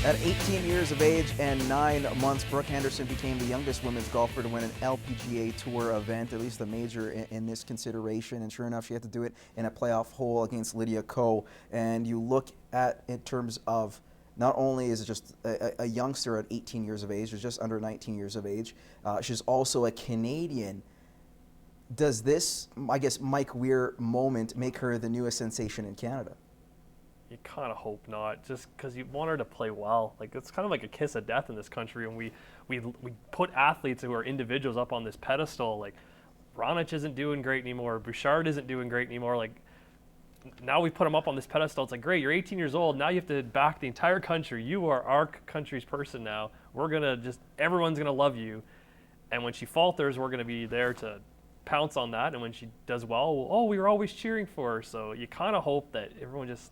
At 18 years of age and 9 months, Brooke Henderson became the youngest women's golfer to win an LPGA Tour event, at least a major in this consideration. And sure enough, she had to do it in a playoff hole against Lydia Ko. And you look at, in terms of, not only is it just a youngster at 18 years of age, she's just under 19 years of age, she's also a Canadian. Does this, I guess, Mike Weir moment make her the newest sensation in Canada? You kind of hope not, just because you want her to play well. Like, it's kind of like a kiss of death in this country when we put athletes who are individuals up on this pedestal. Like, Raonic isn't doing great anymore. Bouchard isn't doing great anymore. Like, now we put them up on this pedestal. It's like, great, you're 18 years old. Now you have to back the entire country. You are our country's person now. We're going to just, everyone's going to love you. And when she falters, we're going to be there to pounce on that. And when she does well, oh, we were always cheering for her. So you kind of hope that everyone just...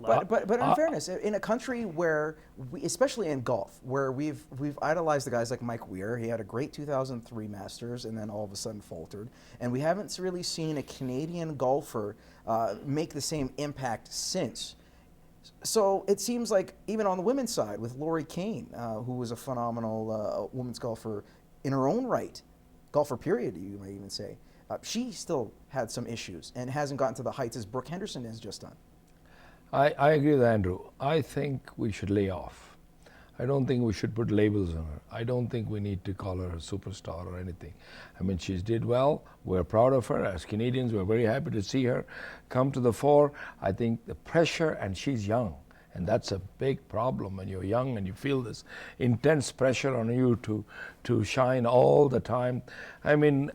But in fairness, in a country where, especially in golf, where we've idolized the guys like Mike Weir, he had a great 2003 Masters and then all of a sudden faltered, and we haven't really seen a Canadian golfer make the same impact since. So it seems like even on the women's side with Lori Kane, who was a phenomenal women's golfer in her own right, golfer period, you might even say, she still had some issues and hasn't gotten to the heights as Brooke Henderson has just done. I agree with Andrew. I think we should lay off. I don't think we should put labels on her. I don't think we need to call her a superstar or anything. I mean, she's did well. We're proud of her. As Canadians, we're very happy to see her come to the fore. I think the pressure, and she's young, and that's a big problem when you're young and you feel this intense pressure on you to shine all the time. I mean,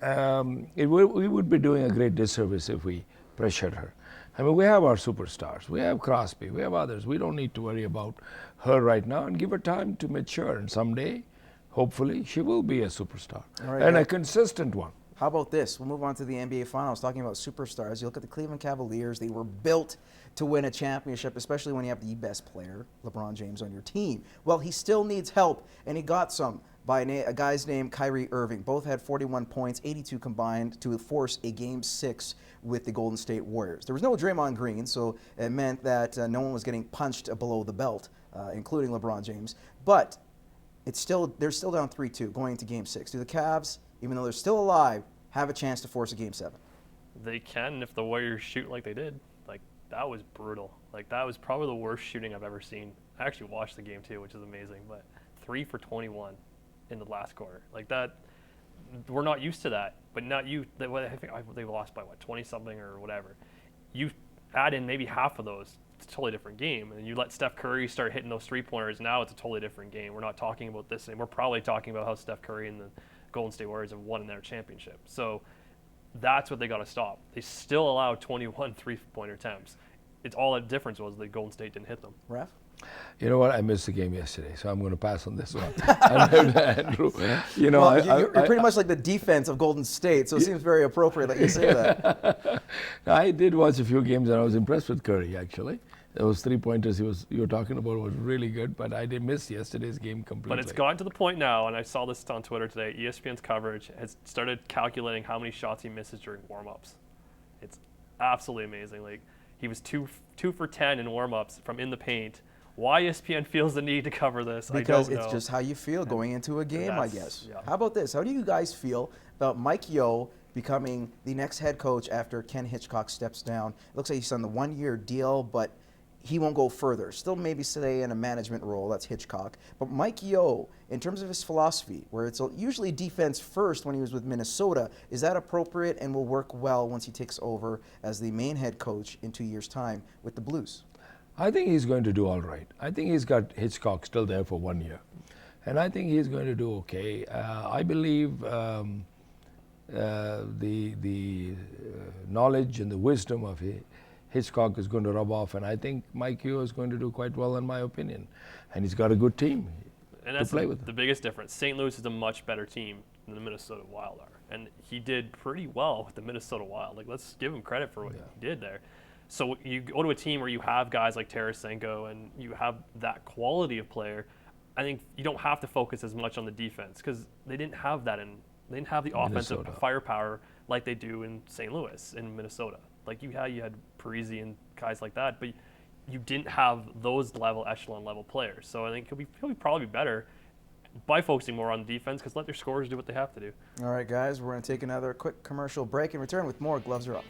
we would be doing a great disservice if we pressured her. I mean, we have our superstars. We have Crosby. We have others. We don't need to worry about her right now and give her time to mature. And someday, hopefully, she will be a superstar and a consistent one. How about this? We'll move on to the NBA Finals. Talking about superstars, you look at the Cleveland Cavaliers. They were built to win a championship, especially when you have the best player, LeBron James, on your team. Well, he still needs help, and he got some by a guy's named Kyrie Irving. Both had 41 points, 82 combined, to force a Game 6 with the Golden State Warriors. There was no Draymond Green, so it meant that no one was getting punched below the belt, including LeBron James. But they're still down 3-2 going into Game 6. Do the Cavs, even though they're still alive, have a chance to force a Game 7? They can if the Warriors shoot like they did. Like, that was brutal. Like, that was probably the worst shooting I've ever seen. I actually watched the game too, which is amazing. But 3 for 21 in the last quarter. Like, that, we're not used to that. But not you. I think they lost by, 20-something or whatever. You add in maybe half of those, it's a totally different game. And you let Steph Curry start hitting those three-pointers, now it's a totally different game. We're not talking about this anymore. We're probably talking about how Steph Curry and the Golden State Warriors have won in their championship. So that's what they got to stop. They still allow 21 three-pointer attempts. It's all the difference was that Golden State didn't hit them. Raff? You know what? I missed the game yesterday, so I'm going to pass on this one. Andrew, you know, well, you're pretty much like the defense of Golden State, so it seems very appropriate that you say that. I did watch a few games, and I was impressed with Curry, actually. Those three-pointers you were talking about was really good, but I did miss yesterday's game completely. But it's gotten to the point now, and I saw this on Twitter today, ESPN's coverage has started calculating how many shots he misses during warm-ups. It's absolutely amazing. Like, he was 2 for 10 in warm-ups from in the paint. Why ESPN feels the need to cover this, because I don't know. It's just how you feel going into a game, I guess. Yeah. How about this? How do you guys feel about Mike Yeo becoming the next head coach after Ken Hitchcock steps down? It looks like he's on the one-year deal, but he won't go further. Still maybe stay in a management role, that's Hitchcock. But Mike Yeo, in terms of his philosophy, where it's usually defense first when he was with Minnesota, is that appropriate and will work well once he takes over as the main head coach in 2 years' time with the Blues? I think he's going to do all right. I think he's got Hitchcock still there for 1 year. And I think he's going to do okay. I believe the knowledge and the wisdom of Hitchcock is going to rub off, and I think Mike Yeo is going to do quite well, in my opinion. And he's got a good team to play with. The biggest difference. St. Louis is a much better team than the Minnesota Wild are. And he did pretty well with the Minnesota Wild. Like, let's give him credit for what he did there. So you go to a team where you have guys like Tarasenko and you have that quality of player. I think you don't have to focus as much on the defense because they didn't have that they didn't have the offensive firepower like they do in St. Louis, in Minnesota. Like you had Parisi and guys like that, but you didn't have those echelon level players. So I think he'll probably be better by focusing more on defense, because let their scorers do what they have to do. All right, guys, we're going to take another quick commercial break and return with more Gloves Are Up.